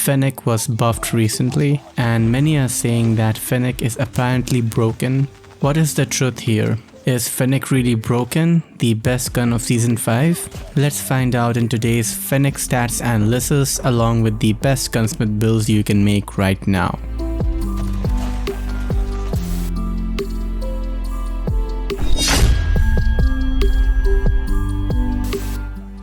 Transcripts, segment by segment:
Fennec was buffed recently, and many are saying that Fennec is apparently broken. What is the truth here? Is Fennec really broken, the best gun of Season 5? Let's find out in today's Fennec stats analysis along with the best gunsmith builds you can make right now.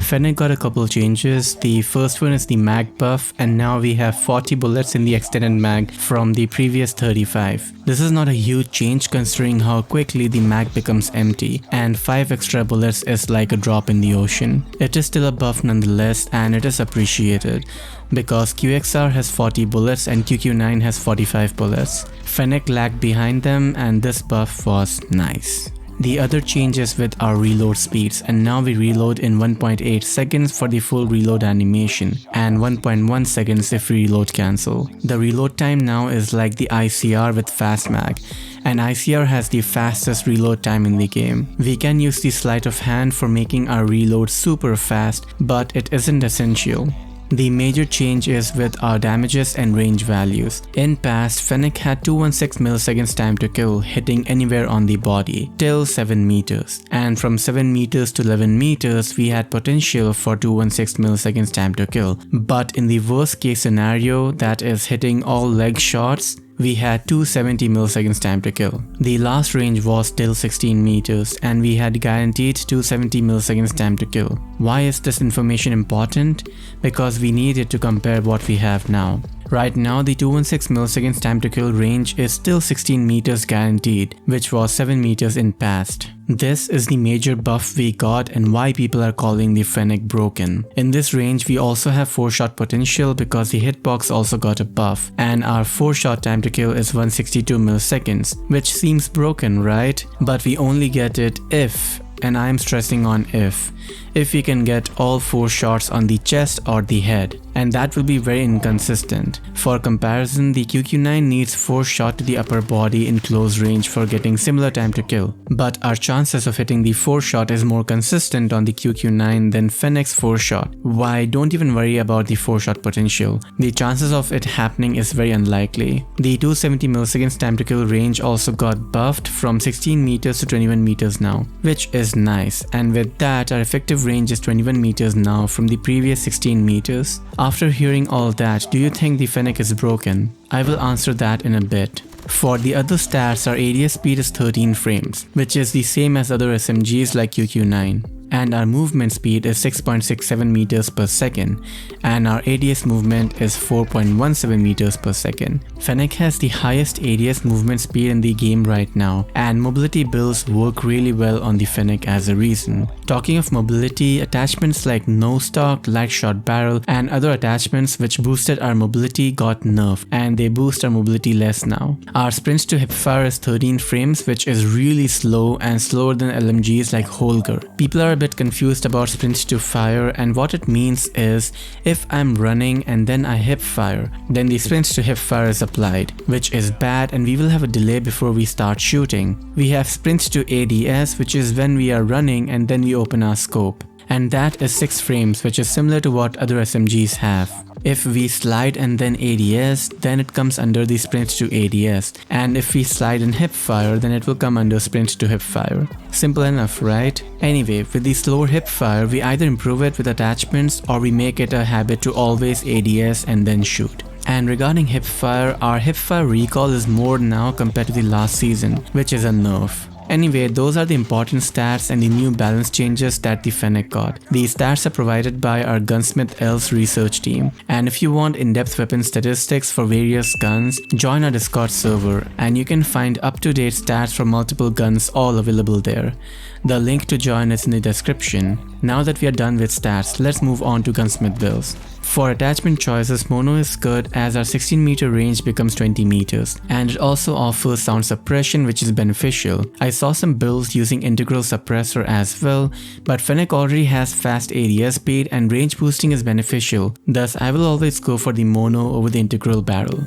Fennec got a couple changes. The first one is the mag buff, and now we have 40 bullets in the extended mag from the previous 35. This is not a huge change considering how quickly the mag becomes empty, and 5 extra bullets is like a drop in the ocean. It is still a buff nonetheless, and it is appreciated because QXR has 40 bullets and QQ9 has 45 bullets. Fennec lagged behind them, and this buff was nice. The other changes with our reload speeds, and now we reload in 1.8 seconds for the full reload animation and 1.1 seconds if we reload cancel. The reload time now is like the ICR with fast mag, and ICR has the fastest reload time in the game. We can use the sleight of hand for making our reload super fast, but it isn't essential. The major change is with our damages and range values. In past, Fennec had 216 milliseconds time to kill, hitting anywhere on the body, till 7 meters. And from 7 meters to 11 meters, we had potential for 216 milliseconds time to kill. But in the worst case scenario, that is hitting all leg shots, we had 270 milliseconds time to kill. The last range was till 16 meters and we had guaranteed 270 milliseconds time to kill. Why is this information important? Because we need it to compare what we have now. Right now, the 216 milliseconds time to kill range is still 16 meters guaranteed, which was 7 meters in past. This is the major buff we got and why people are calling the Fennec broken. In this range, we also have 4-shot potential because the hitbox also got a buff, and our 4-shot time to kill is 162 milliseconds, which seems broken, right? But we only get it if, and I am stressing on if we can get all 4 shots on the chest or the head, and that will be very inconsistent. For comparison, the QQ9 needs 4 shots to the upper body in close range for getting similar time to kill, but our chances of hitting the 4 shot is more consistent on the QQ9 than Fennec's 4 shot. Why? Don't even worry about the 4 shot potential. The chances of it happening is very unlikely. The 270 milliseconds time to kill range also got buffed from 16 meters to 21 meters now, which is nice, and with that our effective range is 21 meters now from the previous 16 meters. After hearing all that, do you think the Fennec is broken? I will answer that in a bit. For the other stats, our ADS speed is 13 frames, which is the same as other SMGs like QQ9. And our movement speed is 6.67 meters per second, and our ADS movement is 4.17 meters per second. Fennec has the highest ADS movement speed in the game right now, and mobility builds work really well on the Fennec as a reason. Talking of mobility, attachments like no stock, light shot barrel, and other attachments which boosted our mobility got nerfed, and they boost our mobility less now. Our sprints to hipfire is 13 frames, which is really slow and slower than LMGs like Holger. People are a bit confused about sprints to fire, and what it means is if I'm running and then I hip fire, then the sprints to hip fire is applied, which is bad, and we will have a delay before we start shooting. We have sprints to ADS, which is when we are running and then we open our scope, and that is 6 frames, which is similar to what other SMGs have. If we slide and then ADS, then it comes under the sprint to ADS, and if we slide and hip fire, then it will come under sprint to hip fire. Simple enough, right? Anyway, with the slower hip fire, we either improve it with attachments or we make it a habit to always ADS and then shoot. And regarding hipfire, our hipfire recall is more now compared to the last season, which is a nerf. Anyway, those are the important stats and the new balance changes that the Fennec got. These stats are provided by our Gunsmith Elves research team, and if you want in-depth weapon statistics for various guns, join our Discord server and you can find up-to-date stats for multiple guns all available there. The link to join is in the description. Now that we are done with stats, let's move on to gunsmith builds. For attachment choices, mono is good as our 16 meter range becomes 20 meters, and it also offers sound suppression, which is beneficial. I saw some builds using integral suppressor as well, but Fennec already has fast ADS speed and range boosting is beneficial, thus I will always go for the mono over the integral barrel.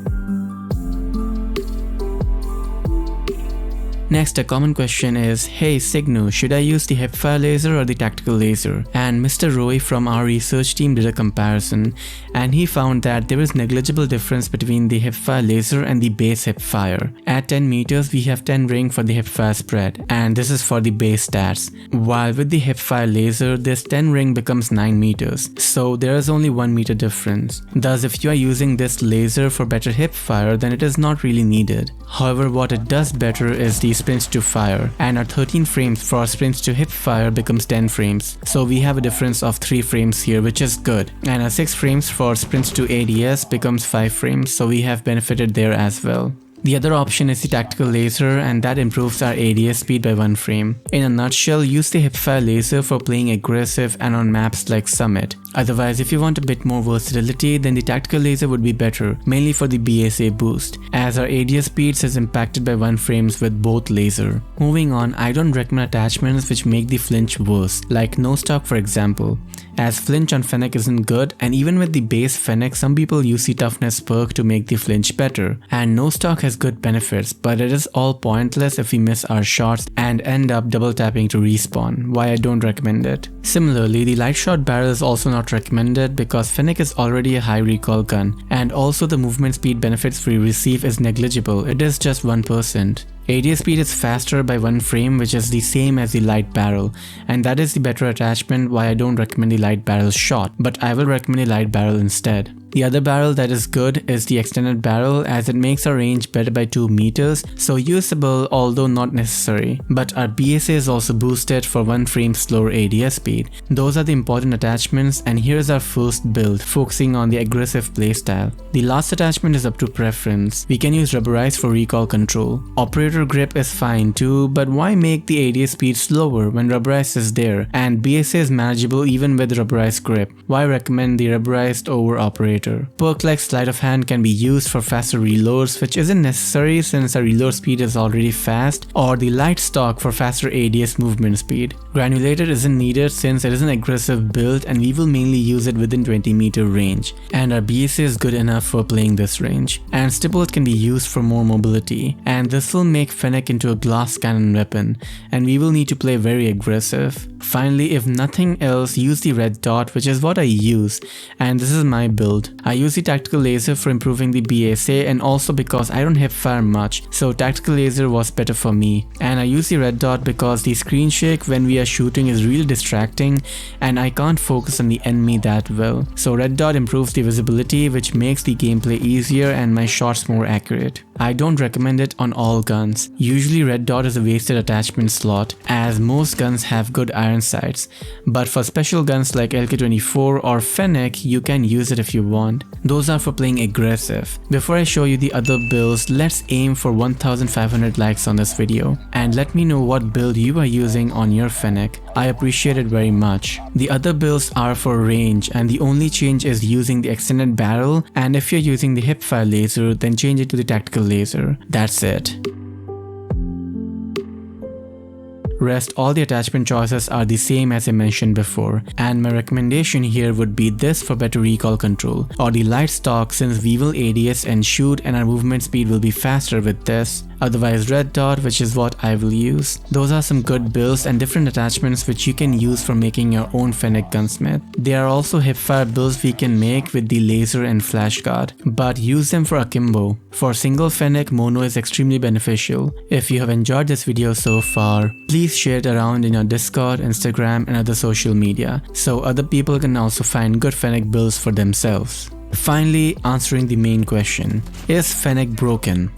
Next, a common question is, hey Signu, should I use the hipfire laser or the tactical laser? And Mr. Roy from our research team did a comparison, and he found that there is negligible difference between the hipfire laser and the base hipfire. At 10 meters, we have 10 ring for the hipfire spread, and this is for the base stats. While with the hipfire laser, this 10 ring becomes 9 meters, so there is only 1 meter difference. Thus, if you are using this laser for better hipfire, then it is not really needed. However, what it does better is the sprints to fire, and our 13 frames for sprints to hipfire becomes 10 frames. So we have a difference of 3 frames here, which is good. And our 6 frames for sprints to ADS becomes 5 frames, so we have benefited there as well. The other option is the tactical laser, and that improves our ADS speed by 1 frame. In a nutshell, use the hipfire laser for playing aggressive and on maps like Summit. Otherwise, if you want a bit more versatility, then the tactical laser would be better, mainly for the BSA boost, as our ADS speeds is impacted by 1 frames with both laser. Moving on, I don't recommend attachments which make the flinch worse, like no stock for example, as flinch on Fennec isn't good, and even with the base Fennec, some people use the toughness perk to make the flinch better, and no stock has good benefits, but it is all pointless if we miss our shots and end up double tapping to respawn, why I don't recommend it. Similarly, the light shot barrel is also not recommended because Fennec is already a high recoil gun, and also the movement speed benefits we receive is negligible, it is just 1%. ADS speed is faster by 1 frame, which is the same as the light barrel, and that is the better attachment, why I don't recommend the light barrel shot, but I will recommend the light barrel instead. The other barrel that is good is the extended barrel, as it makes our range better by 2 meters, so usable although not necessary. But our BSA is also boosted for 1 frame slower ADS speed. Those are the important attachments, and here is our first build, focusing on the aggressive playstyle. The last attachment is up to preference. We can use rubberized for recoil control. Operator grip is fine too, but why make the ADS speed slower when rubberized is there, and BSA is manageable even with rubberized grip? Why recommend the rubberized over operator? Perk like sleight of hand can be used for faster reloads, which isn't necessary since our reload speed is already fast, or the light stock for faster ADS movement speed. Granulated isn't needed since it is an aggressive build and we will mainly use it within 20 meter range, and our BSA is good enough for playing this range. And stippled can be used for more mobility, and this will make Fennec into a glass cannon weapon, and we will need to play very aggressive. Finally, if nothing else, use the red dot, which is what I use, and this is my build. I use the tactical laser for improving the BSA, and also because I don't hipfire much, so tactical laser was better for me. And I use the red dot because the screen shake when we are shooting is really distracting and I can't focus on the enemy that well. So red dot improves the visibility, which makes the gameplay easier and my shots more accurate. I don't recommend it on all guns. Usually red dot is a wasted attachment slot, as most guns have good iron sights, but for special guns like LK24 or Fennec, you can use it if you want. Those are for playing aggressive. Before I show you the other builds, let's aim for 1500 likes on this video, and let me know what build you are using on your Fennec. I appreciate it very much. The other builds are for range, and the only change is using the extended barrel, and if you're using the hipfire laser, then change it to the tactical laser. That's it. Rest all the attachment choices are the same as I mentioned before, and my recommendation here would be this for better recoil control, or the light stock since we will ADS and shoot and our movement speed will be faster with this. Otherwise red dot, which is what I will use. Those are some good builds and different attachments which you can use for making your own Fennec gunsmith. There are also hipfire builds we can make with the laser and flash guard, but use them for akimbo. For single Fennec, mono is extremely beneficial. If you have enjoyed this video so far, please share it around in your Discord, Instagram and other social media, so other people can also find good Fennec builds for themselves. Finally, answering the main question, is Fennec broken?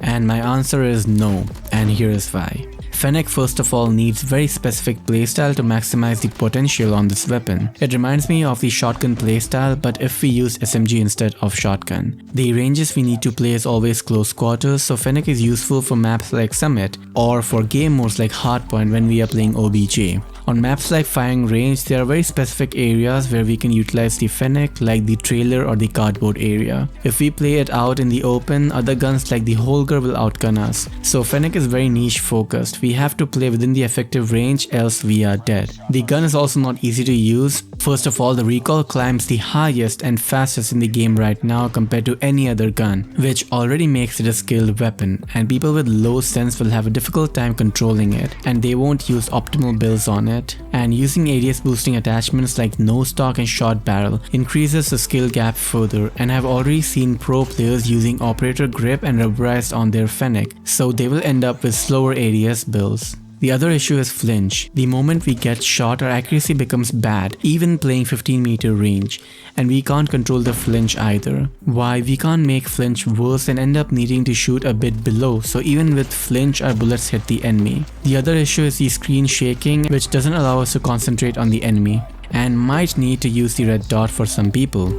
And my answer is no, and here is why. Fennec first of all needs very specific playstyle to maximize the potential on this weapon. It reminds me of the shotgun playstyle, but if we use SMG instead of shotgun. The ranges we need to play is always close quarters, so Fennec is useful for maps like Summit or for game modes like Hardpoint when we are playing OBJ. On maps like Firing Range, there are very specific areas where we can utilize the Fennec, like the trailer or the cardboard area. If we play it out in the open, other guns like the Holger will outgun us. So Fennec is very niche focused. We have to play within the effective range, else we are dead. The gun is also not easy to use. First of all, the recoil climbs the highest and fastest in the game right now compared to any other gun, which already makes it a skilled weapon, and people with low sense will have a difficult time controlling it, and they won't use optimal builds on it. And using ADS boosting attachments like no stock and short barrel increases the skill gap further, and I've already seen pro players using operator grip and rubberized on their Fennec, so they will end up with slower ADS builds. The other issue is flinch. The moment we get shot, our accuracy becomes bad, even playing 15-meter range, and we can't control the flinch either. Why? We can't make flinch worse and end up needing to shoot a bit below, so even with flinch our bullets hit the enemy. The other issue is the screen shaking, which doesn't allow us to concentrate on the enemy, and might need to use the red dot for some people.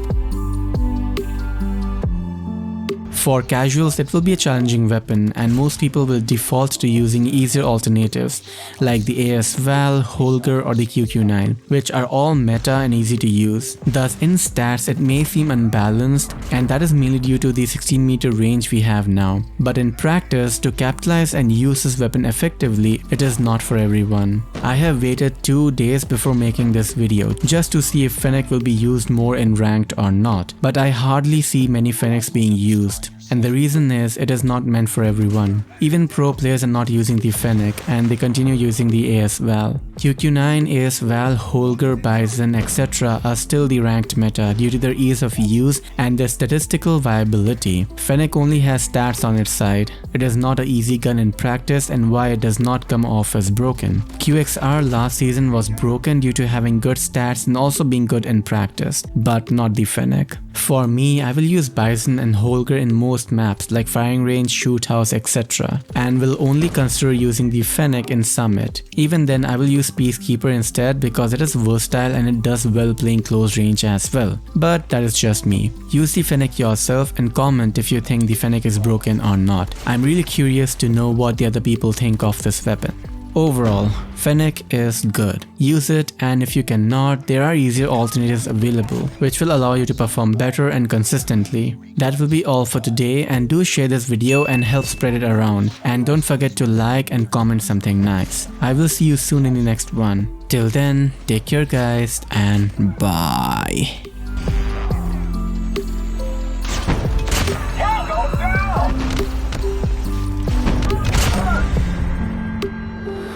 For casuals, it will be a challenging weapon, and most people will default to using easier alternatives like the AS Val, Holger or the QQ9, which are all meta and easy to use. Thus in stats it may seem unbalanced, and that is mainly due to the 16-meter range we have now. But in practice, to capitalize and use this weapon effectively, it is not for everyone. I have waited 2 days before making this video just to see if Fennec will be used more in ranked or not, but I hardly see many Fennecs being used. And the reason is, it is not meant for everyone. Even pro players are not using the Fennec, and they continue using the AS Val. QQ9, AS Val, Holger, Bison, etc. are still the ranked meta due to their ease of use and their statistical viability. Fennec only has stats on its side. It is not an easy gun in practice, and why it does not come off as broken. QXR last season was broken due to having good stats and also being good in practice, but not the Fennec. For me, I will use Bison and Holger in most maps like Firing Range, Shoot House, etc. and will only consider using the Fennec in Summit. Even then I will use Peacekeeper instead because it is versatile and it does well playing close range as well. But that is just me. Use the Fennec yourself and comment if you think the Fennec is broken or not. I'm really curious to know what the other people think of this weapon. Overall, Fennec is good. Use it, and if you cannot, there are easier alternatives available which will allow you to perform better and consistently. That will be all for today, and do share this video and help spread it around, and don't forget to like and comment something nice. I will see you soon in the next one. Till then, take care guys, and bye.